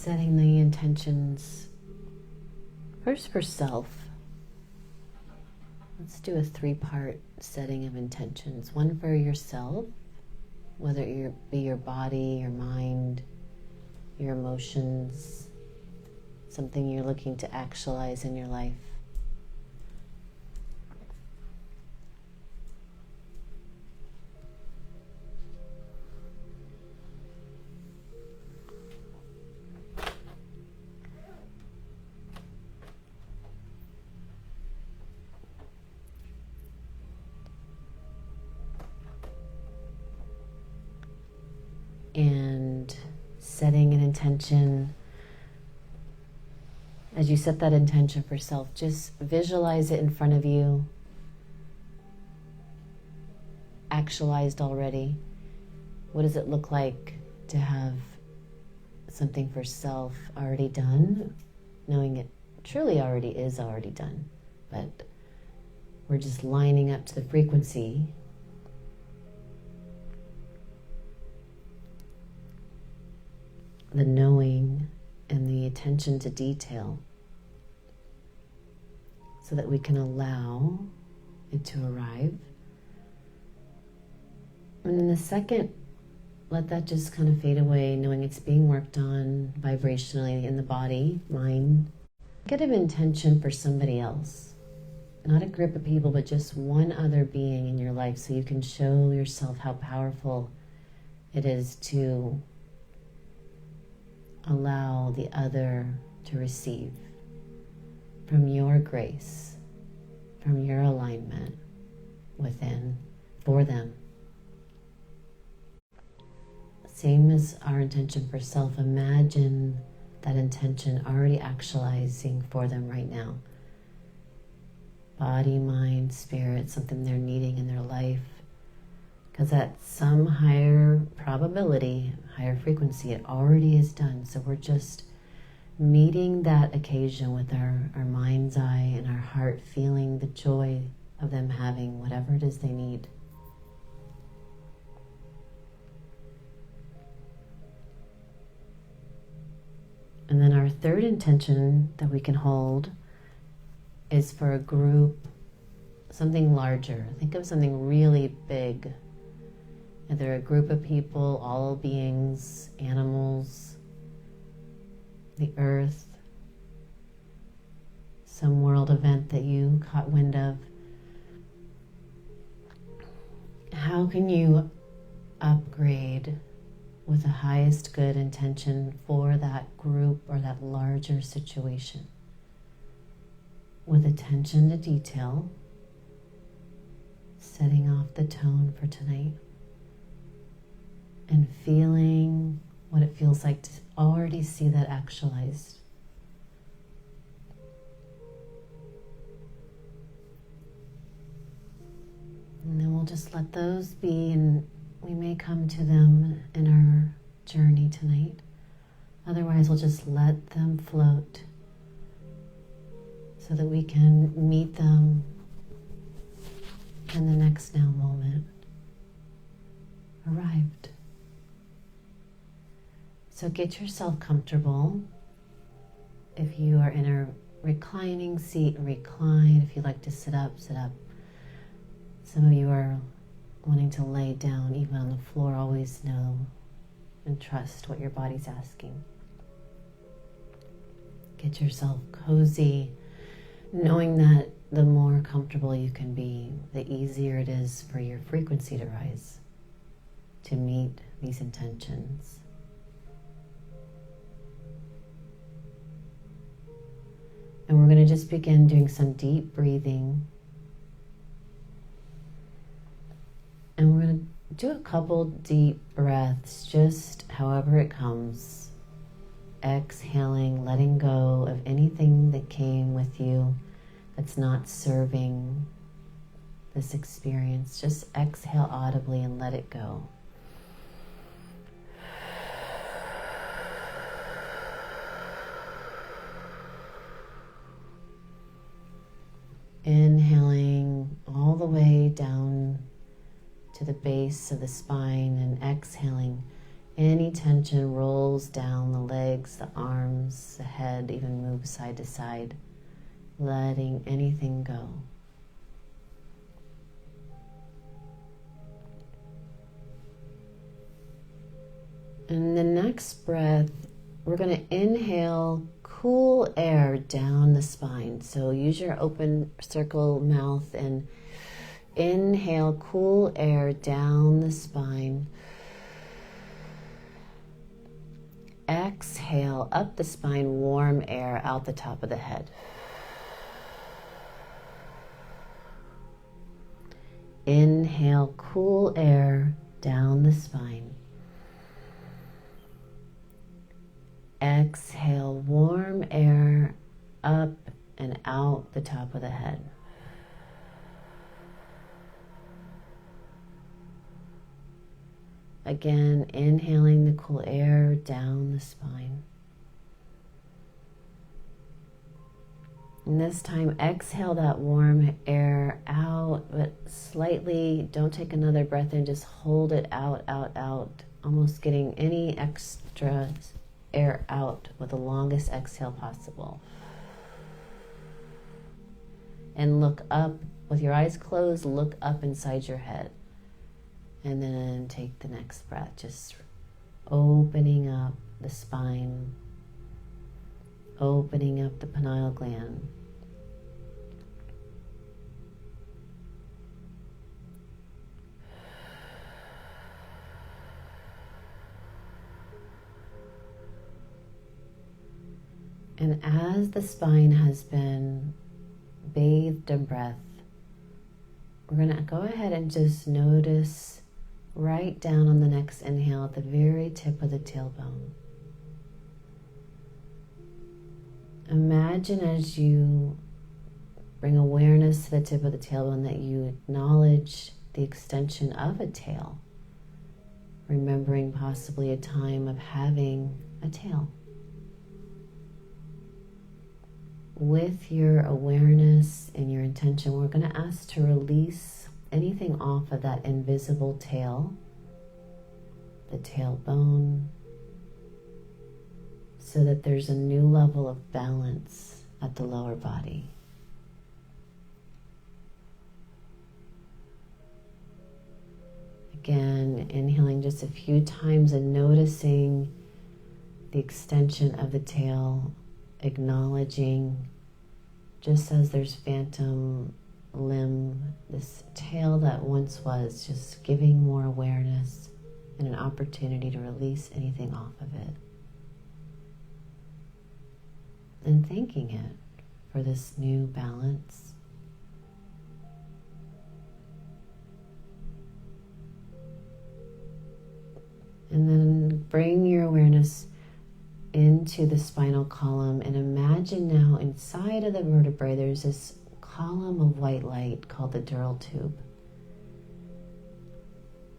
setting the intentions first for self. Let's do a 3-part setting of intentions. One for yourself, whether it be your body, your mind, your emotions, something you're looking to actualize in your life. And setting an intention, as you set that intention for self, just visualize it in front of you, actualized already. What does it look like to have something for self already done, knowing it truly already is already done, but we're just lining up to the frequency. The knowing and the attention to detail, so that we can allow it to arrive. And then the second, let that just kind of fade away, knowing it's being worked on vibrationally in the body, mind. Get an intention for somebody else, not a group of people, but just one other being in your life, so you can show yourself how powerful it is to allow the other to receive from your grace, from your alignment within, for them. Same as our intention for self, imagine that intention already actualizing for them right now. Body, mind, spirit, something they're needing in their life. Because at some higher probability, higher frequency, it already is done. So we're just meeting that occasion with our mind's eye and our heart, feeling the joy of them having whatever it is they need. And then our third intention that we can hold is for a group, something larger. Think of something really big. Either a group of people, all beings, animals, the earth, some world event that you caught wind of. How can you upgrade with the highest good intention for that group or that larger situation? With attention to detail, setting off the tone for tonight. And feeling what it feels like to already see that actualized. And then we'll just let those be, and we may come to them in our journey tonight. Otherwise, we'll just let them float so that we can meet them in the next now moment. Arrived. So get yourself comfortable. If you are in a reclining seat, recline. If you like to sit up, sit up. Some of you are wanting to lay down, even on the floor. Always know and trust what your body's asking. Get yourself cozy, knowing that the more comfortable you can be, the easier it is for your frequency to rise, to meet these intentions. And we're going to just begin doing some deep breathing. And we're going to do a couple deep breaths, just however it comes. Exhaling, letting go of anything that came with you that's not serving this experience. Just exhale audibly and let it go. Inhaling all the way down to the base of the spine and exhaling Any tension rolls down the legs, the arms, the head, even moves side to side, letting anything go. And the next breath, we're going to inhale cool air down the spine. So use your open circle mouth and inhale cool air down the spine. Exhale up the spine, warm air out the top of the head. Inhale cool air down the spine. Exhale warm air up and out the top of the head. Again, inhaling the cool air down the spine. And this time, exhale that warm air out, but slightly, don't take another breath in, just hold it out, almost getting any extra air out with the longest exhale possible. And look up, with your eyes closed, look up inside your head. And then take the next breath, just opening up the spine, opening up the pineal gland. And as the spine has been bathed in breath, we're going to go ahead and just notice right down on the next inhale at the very tip of the tailbone. Imagine as you bring awareness to the tip of the tailbone that you acknowledge the extension of a tail, remembering possibly a time of having a tail. With your awareness and your intention, we're going to ask to release anything off of that invisible tail, the tailbone, so that there's a new level of balance at the lower body. Again, inhaling just a few times and noticing the extension of the tail, acknowledging, just as there's phantom limb, this tail that once was, just giving more awareness and an opportunity to release anything off of it. And thanking it for this new balance. And then bring your awareness into the spinal column and imagine now inside of the vertebrae there's this column of white light called the dural tube.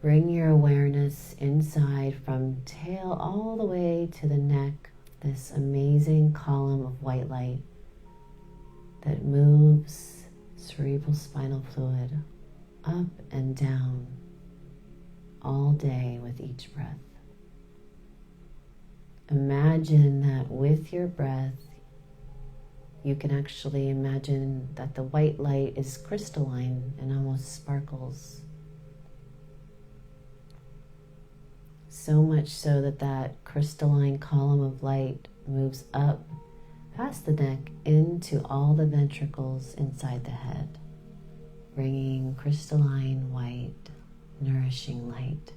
Bring your awareness inside from tail all the way to the neck, this amazing column of white light that moves cerebral spinal fluid up and down all day with each breath. Imagine that with your breath, you can actually imagine that the white light is crystalline and almost sparkles. So much so that that crystalline column of light moves up past the neck into all the ventricles inside the head, bringing crystalline white, nourishing light,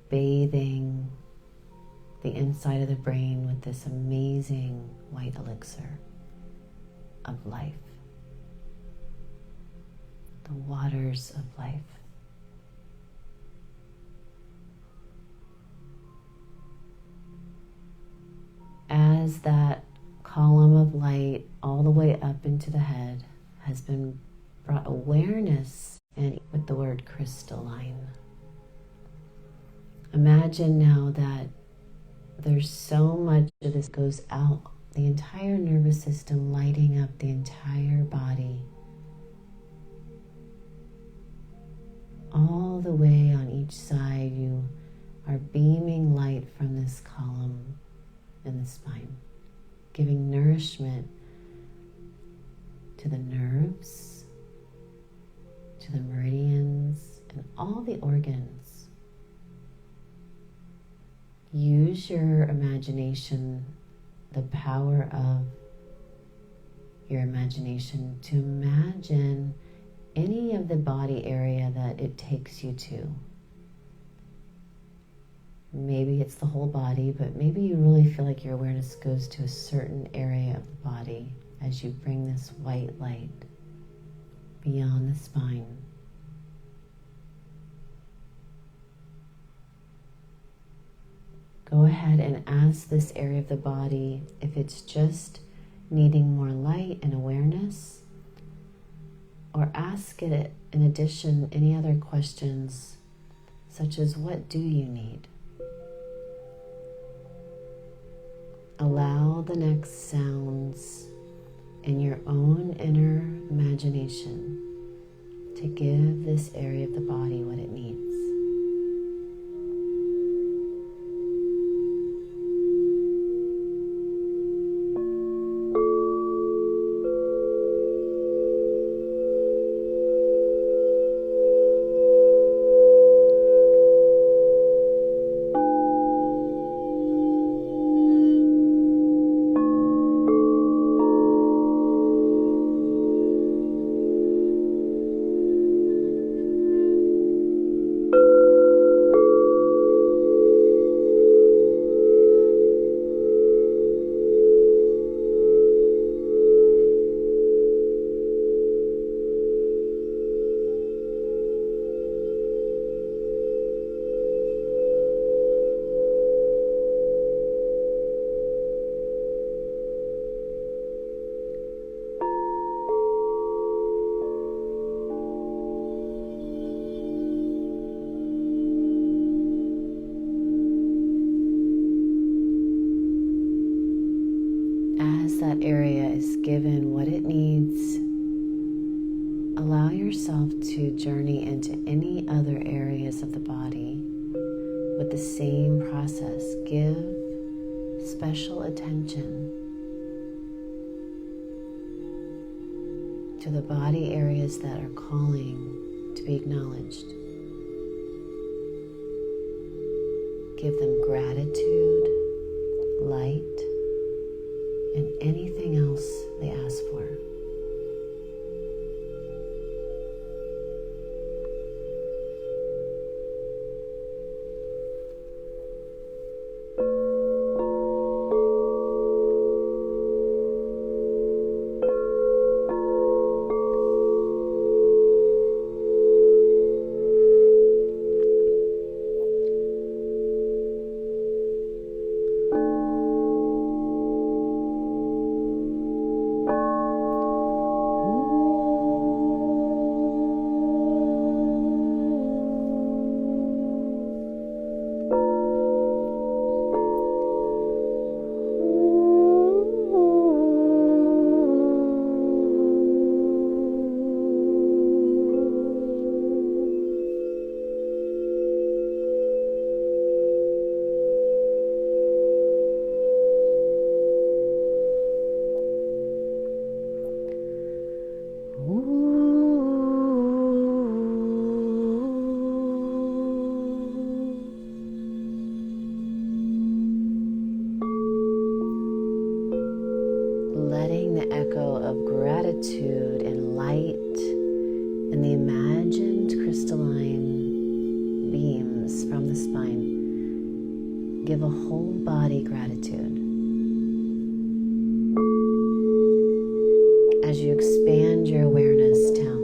bathing the inside of the brain with this amazing white elixir of life, the waters of life. As that column of light all the way up into the head has been brought awareness, and with the word crystalline, imagine now that there's so much of this goes out, the entire nervous system lighting up the entire body. all the way on each side, you are beaming light from this column in the spine, giving nourishment to the nerves, to the meridians, and all the organs. Use your imagination, the power of your imagination, to imagine any of the body area that it takes you to. Maybe it's the whole body, but maybe you really feel like your awareness goes to a certain area of the body as you bring this white light beyond the spine. Go ahead and ask this area of the body if it's just needing more light and awareness, or ask it in addition any other questions such as, what do you need? Allow the next sounds in your own inner imagination to give this area of the body what it needs. That area is given what it needs, allow yourself to journey into any other areas of the body with the same process. Give special attention to the body areas that are calling to be acknowledged. Give them gratitude, light, and anything else they ask for. Letting the echo of gratitude and light and the imagined crystalline beams from the spine give a whole body gratitude. As you expand your awareness down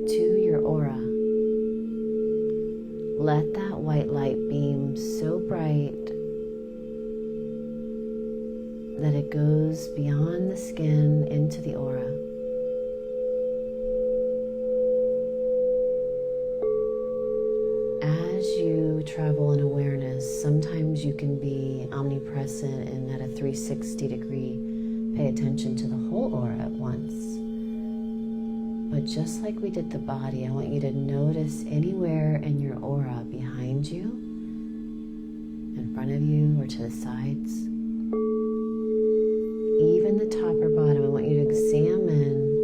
to your aura, let that white light beam so bright that it goes beyond the skin into the aura. As you travel in awareness, sometimes you can be omnipresent and at a 360 degree pay attention to the whole aura at once. But just like we did the body, I want you to notice anywhere in your aura behind you, in front of you, or to the sides, even the top or bottom. I want you to examine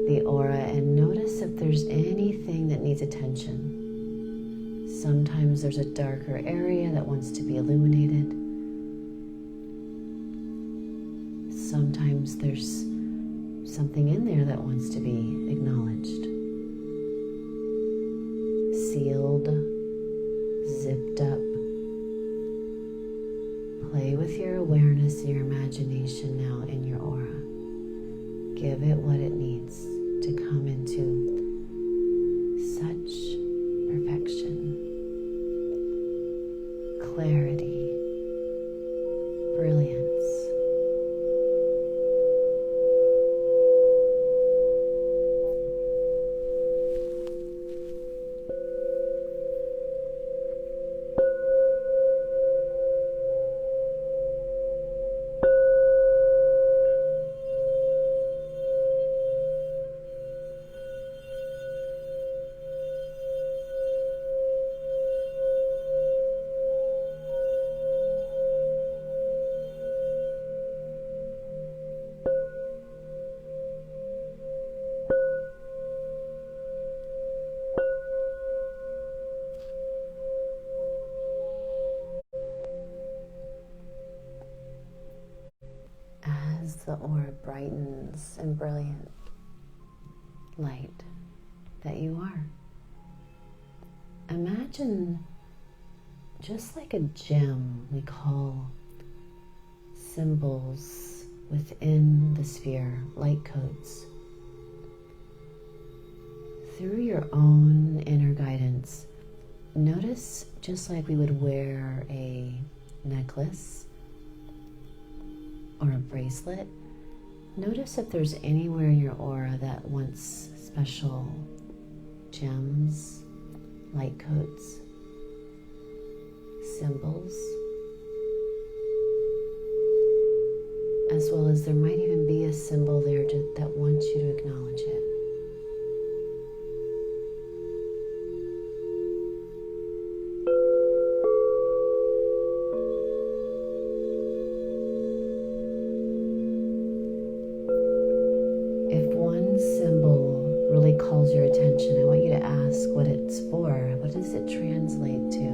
the aura and notice if there's anything that needs attention. Sometimes there's a darker area that wants to be illuminated. Sometimes there's something in there that wants to be acknowledged. Sealed, zipped up. Play with your awareness and your imagination now in your aura. Give it what it needs to come into such perfection, clarity, brilliance. The aura brightens and brilliant light that you are. Imagine just like a gem we call symbols within the sphere, light codes. Through your own inner guidance, notice just like we would wear a necklace or a bracelet, notice if there's anywhere in your aura that wants special gems, light codes, symbols, as well as there might even be a symbol there that wants you to acknowledge it. Calls your attention, I want you to ask what it's for. What does it translate to?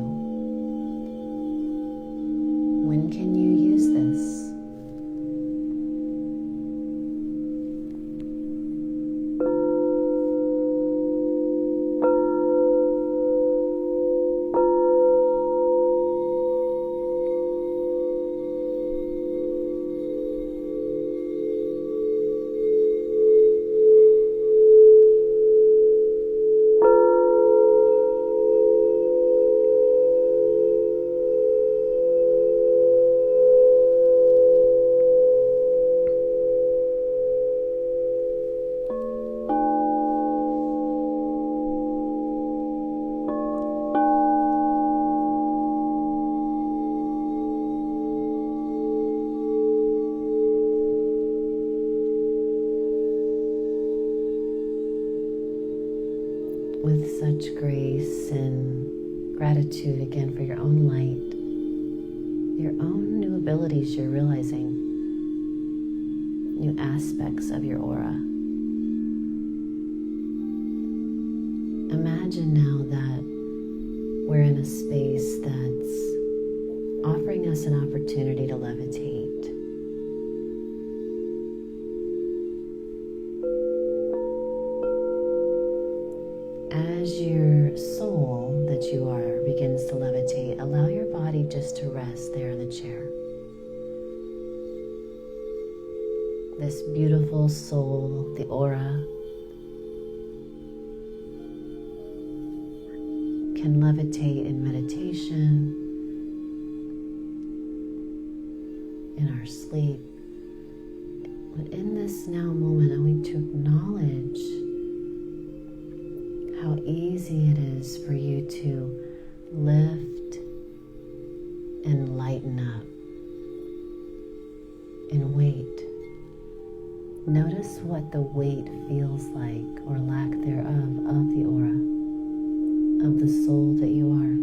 When can you use this? With such grace and gratitude again for your own light, your own new abilities you're realizing, new aspects of your aura. Imagine now that we're in a space that's offering us an opportunity to levitate. As your soul that you are begins to levitate, allow your body just to rest there in the chair. This beautiful soul, the aura, can levitate in meditation, in our sleep. But in this now moment, I want to acknowledge how easy it is for you to lift and lighten up and wait. Notice Notice what the weight feels like, or lack thereof, of the aura, of the soul that you are.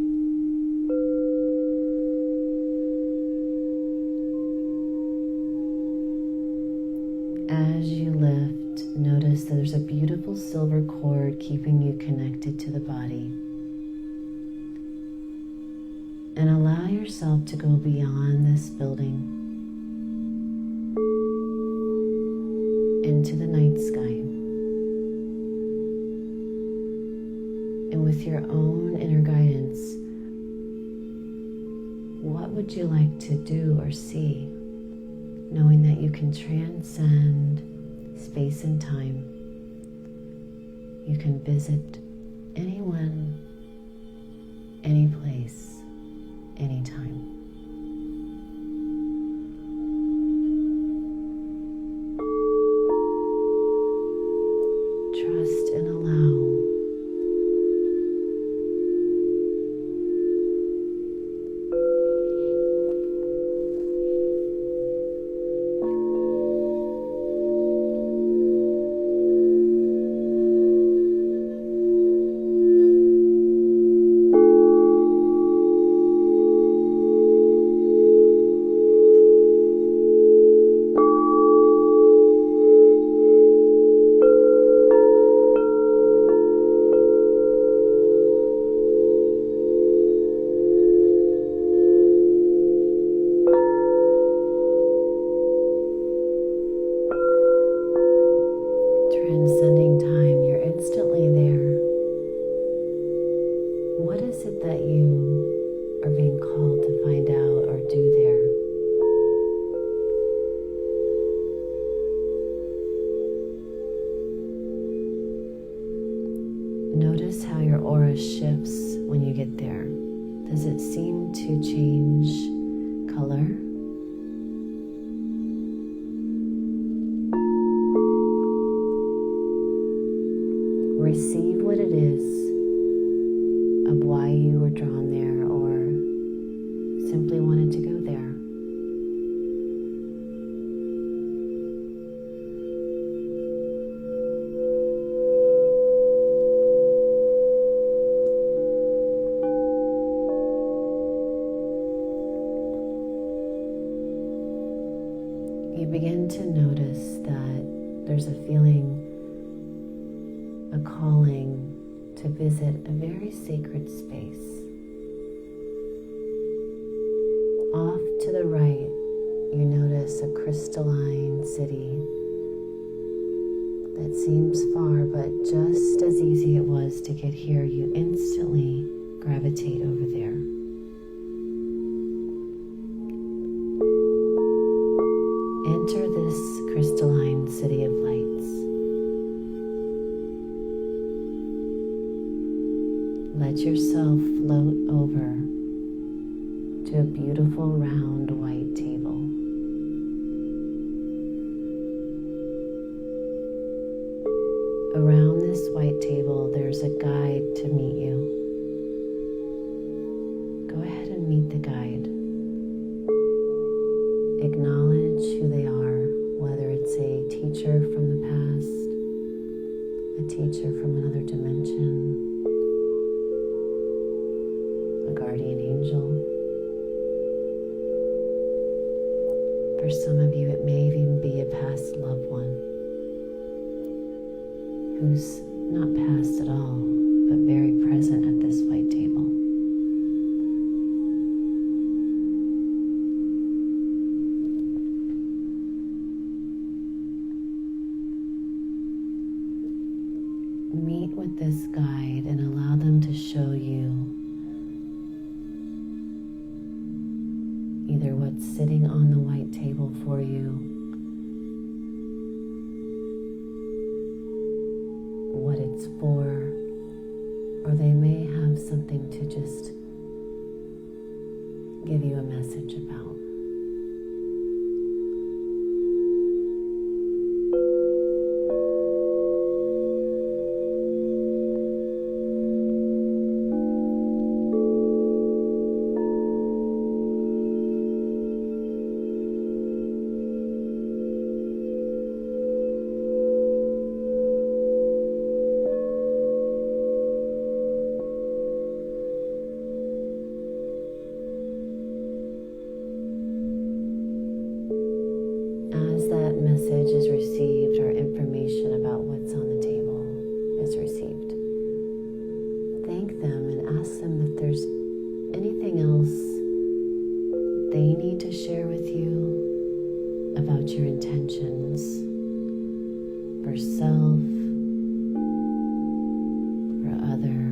As you lift, notice that there's a beautiful silver cord keeping you connected to the body. And allow yourself to go beyond this building into the night sky. And with your own inner guidance, what would you like to do or see, knowing that you can transcend space and time? You can visit anyone, any place, anytime. Trust and allow. Transcending time, you're instantly there. What is it that you are being called to find out or do there? Notice how your aura shifts when you get there. Does it seem to change color? Receive what it is of why you were drawn there or simply wanted to go there. You begin to notice that there's a feeling, a calling to visit a very sacred space. Off to the right, you notice a crystalline city that seems far, but just as easy it was to get here, you instantly gravitate over there. Enter this crystalline city of lights. Let yourself float over to a beautiful round white table. Around this white table, there's a guide to meet you. Go ahead and meet the guide. Acknowledge who they are, whether it's a teacher from the past, a teacher from another dimension, a guardian angel. For some of you, it may even be a past loved one who's not past at all, but very present at this white table. Meet with this guide and allow them to show you either what's sitting on the white table for you, what it's for, or they may have something to just give you a message about. is received. Thank them and ask them if there's anything else they need to share with you about your intentions for self, for other.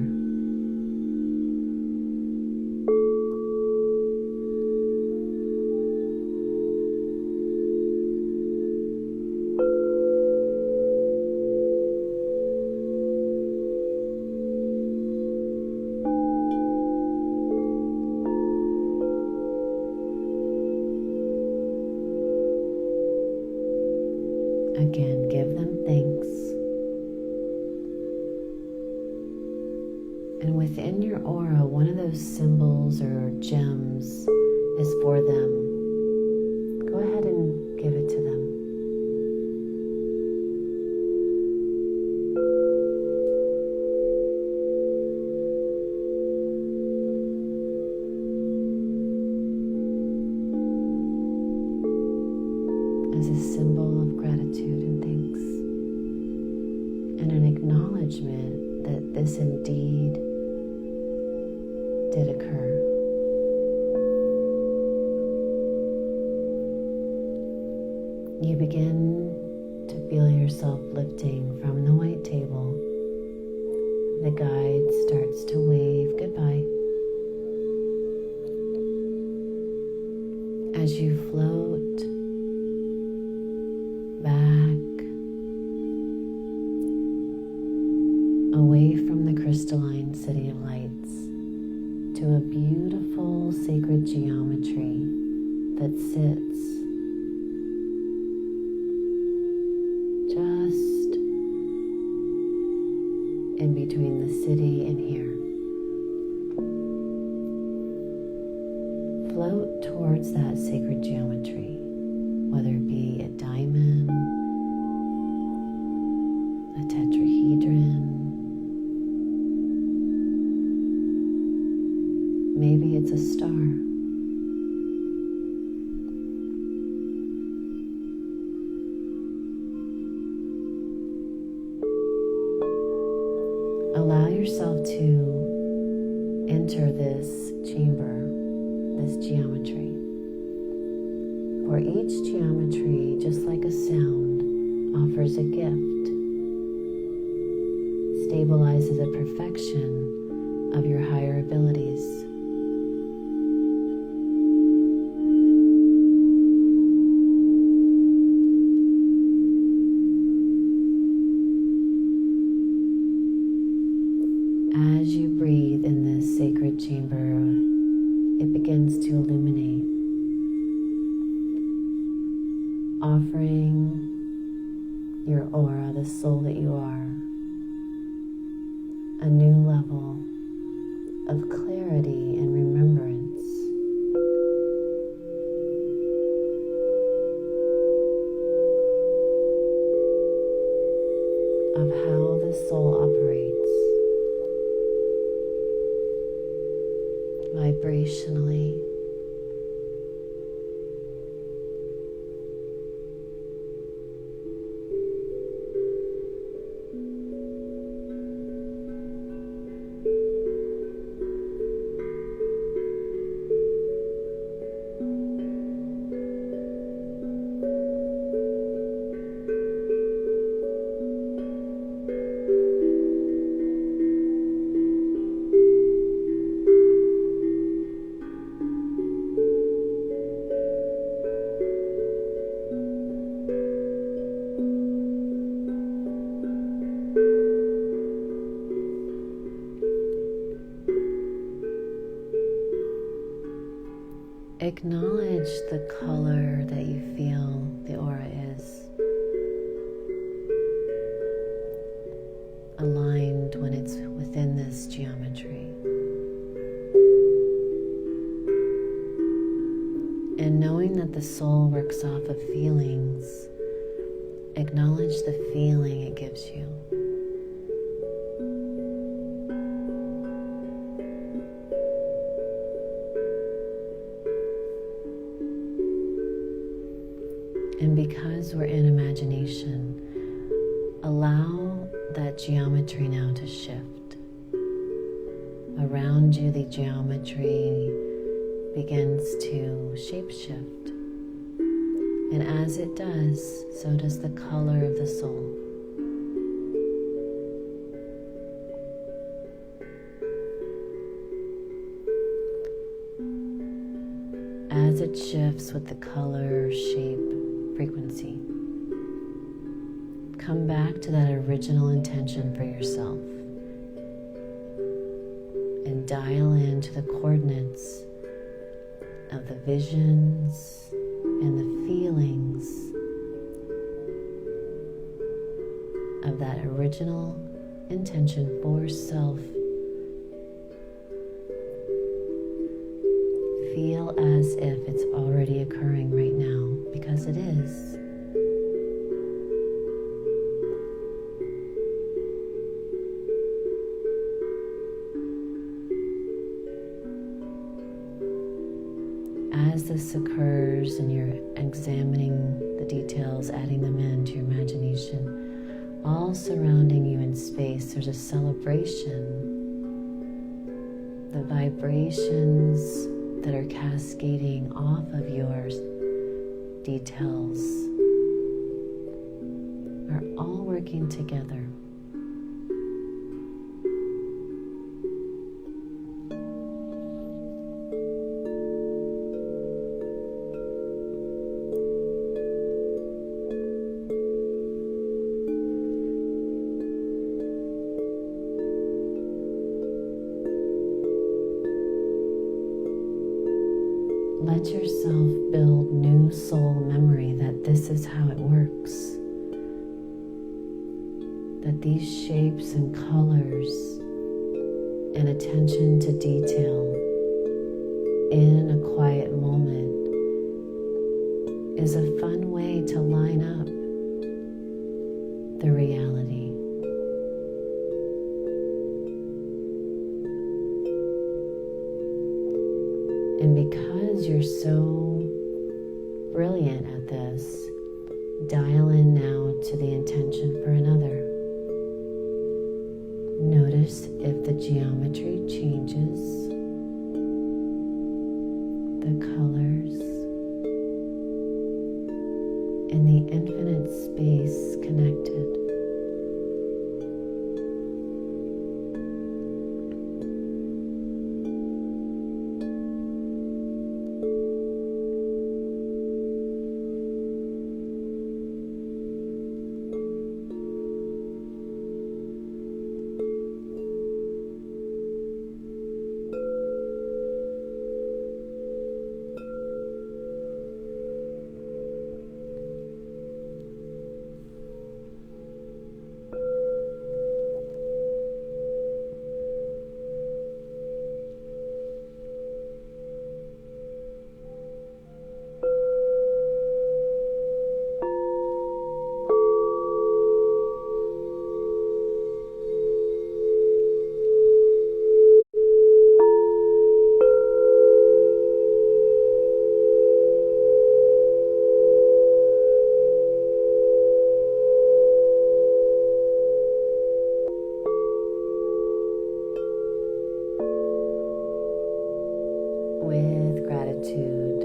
Again, give them thanks. And within your aura, one of those symbols or gems is for them. Go ahead and give it to them. As a symbol of gratitude and thanks, and an acknowledgement that this indeed did occur. You begin to feel yourself lifting from the white table. The guide starts to wave goodbye. As you float back away from the crystalline city of lights to a beautiful sacred geometry that sits just in between the city and here. Float towards that sacred geometry, whether it be a diamond, a tetrahedron, maybe it's a star. Allow yourself to enter this chamber, this geometry. For each geometry, just like a sound, offers a gift, stabilizes a perfection of your higher abilities. As you breathe in this sacred chamber, it begins to illuminate, offering your aura, the soul that you are, a new level of clarity and remembrance. Of how the soul operates vibrationally. Acknowledge the color that you feel the aura is. Aligned when it's within this geometry. And knowing that the soul works off of feelings, acknowledge the feeling it gives you. And because we're in imagination, allow that geometry now to shift. Around you, the geometry begins to shapeshift. And as it does, so does the color of the soul. As it shifts with the color, shape, frequency, come back to that original intention for yourself and dial into the coordinates of the visions and the feelings of that original intention for self. Feel as if it's already occurring right now, because it is. As this occurs and you're examining the details, adding them into your imagination, all surrounding you in space, there's a celebration. The vibrations that are cascading off of your details are all working together. Let yourself build new soul memory that this is how it works. That these shapes and colors and attention to detail in a quiet moment is a fun way to line up the reality. And because you're so brilliant at this, dial in now to the intention for another. Notice if the geometry changes, the colors, and the infinite space connected. With gratitude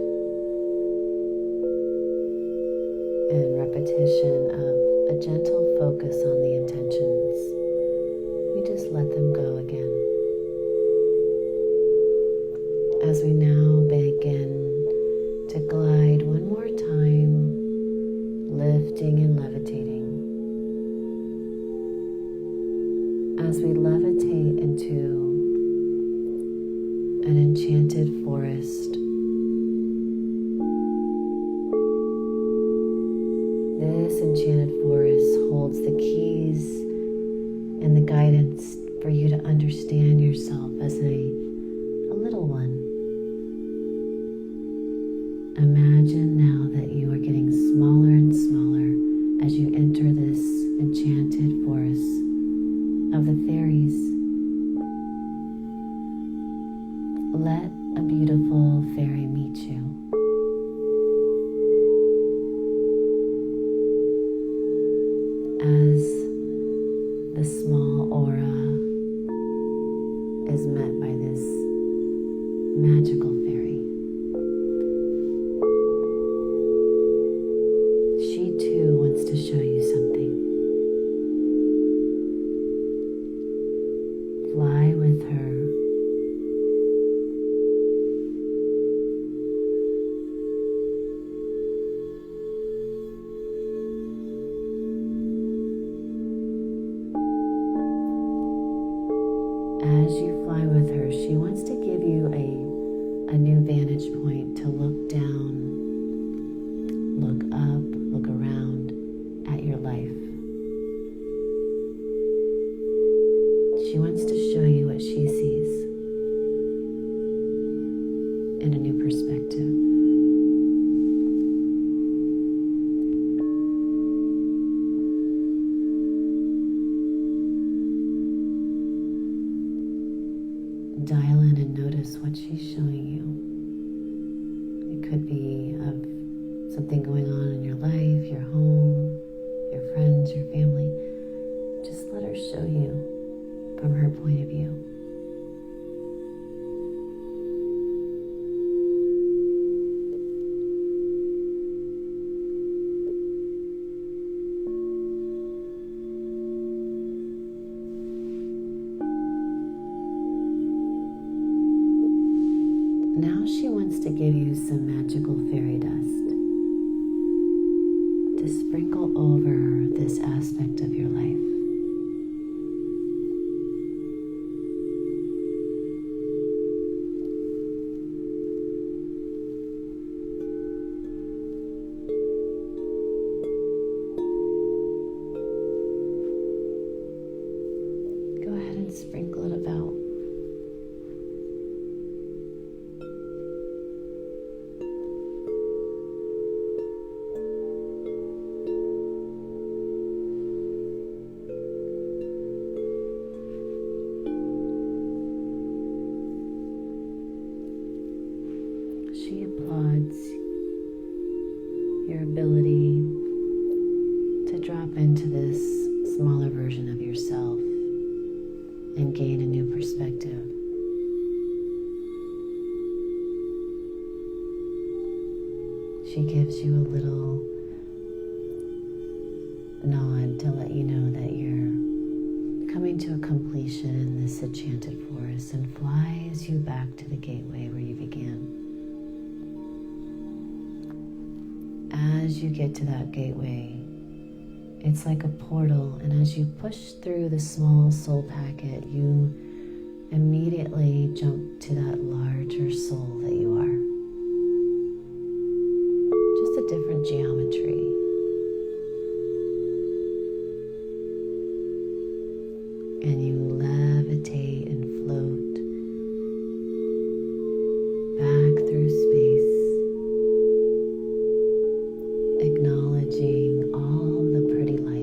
and repetition of a gentle focus on the intentions, we just let them go again. As we now begin to glide one more time, lifting and levitating. As we levitate into an enchanted forest. This enchanted forest holds the keys and the guidance for you to understand yourself as a little one. Imagine now that you are getting smaller and smaller as you enter this enchanted forest of the fairies. Let a beautiful fairy meet you. As the magical fairy. She too wants to show you something. Fly with her. As you fly with her, she wants to give you a new vantage point to look down, look up, look around at your life. She wants to show you what she sees in a new perspective. Dial in and notice what she's showing you. It could be of something going on in your life, your home, your friends, your family. Just let her show you from her point of view. Now she wants to give you some magical fairy dust to sprinkle over this aspect of your life. Go ahead and sprinkle it about. She applauds your ability to drop into this smaller version of yourself and gain a new perspective. She gives you a little nod to let you know that you're coming to a completion in this enchanted forest, and flies you back to the gateway where you began. As you get to that gateway, it's like a portal, and as you push through the small soul packet, you immediately jump to that larger soul that you are. Just a different geometry. And you levitate and float back through space, acknowledging all the pretty lights.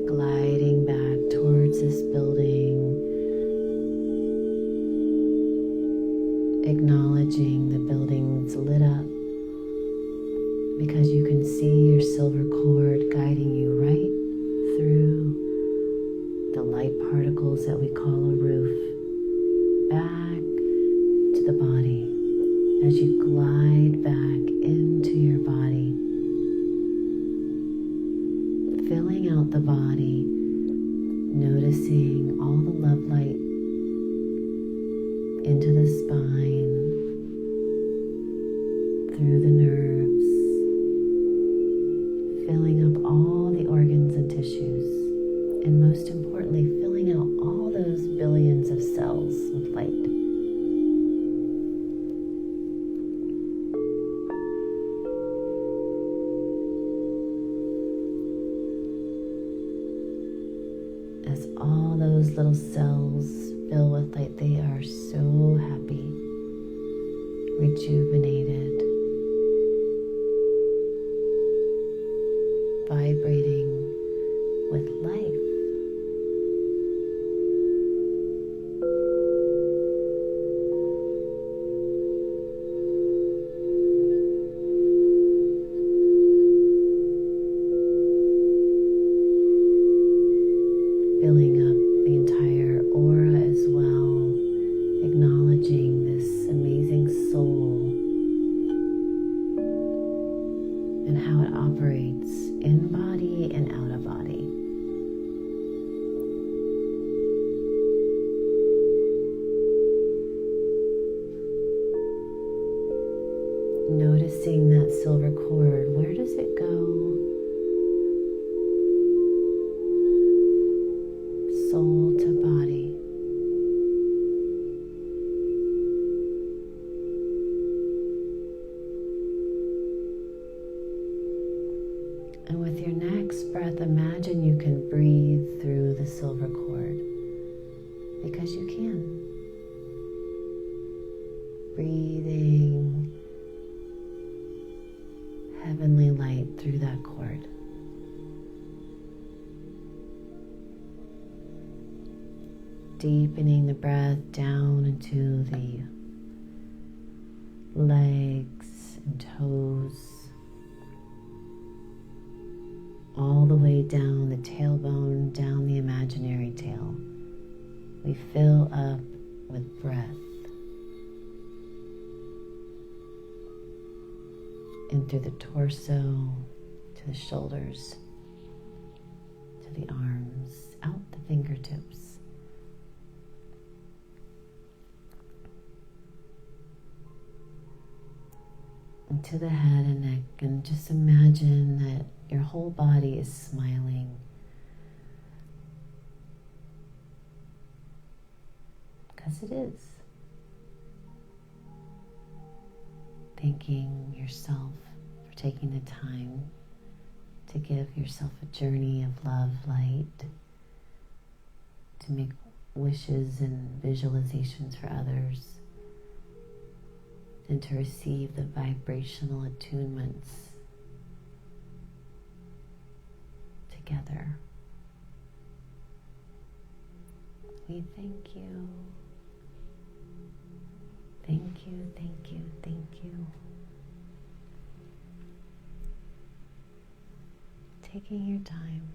Gliding back towards this building, acknowledging the building's lit up because you can see your silver cord guiding you right through the light particles that we call a roof, back to the body as you glide back into your body, filling out the body, noticing all the love light into the spine, through the nerves, filling up all the organs and tissues, and most importantly, filling out all those billions of cells with light. as all those little cells fill with light, they are so happy, rejuvenated, vibrating with life. Filling up the entire aura as well, acknowledging this amazing soul and how it operates in body and out of body. Noticing that silver cord, where does it go? Soul to body. And with your next breath, imagine you can breathe through the silver cord, because you can. Breathing heavenly light through that cord. Deepening the breath down into the legs and toes, all the way down the tailbone, down the imaginary tail. We fill up with breath. In through the torso, to the shoulders, to the arms, out the fingertips. Into the head and neck, and just imagine that your whole body is smiling. Because it is. Thanking yourself for taking the time to give yourself a journey of love, light, to make wishes and visualizations for others, and to receive the vibrational attunements together. We thank you. Thank you, thank you, thank you. Taking your time.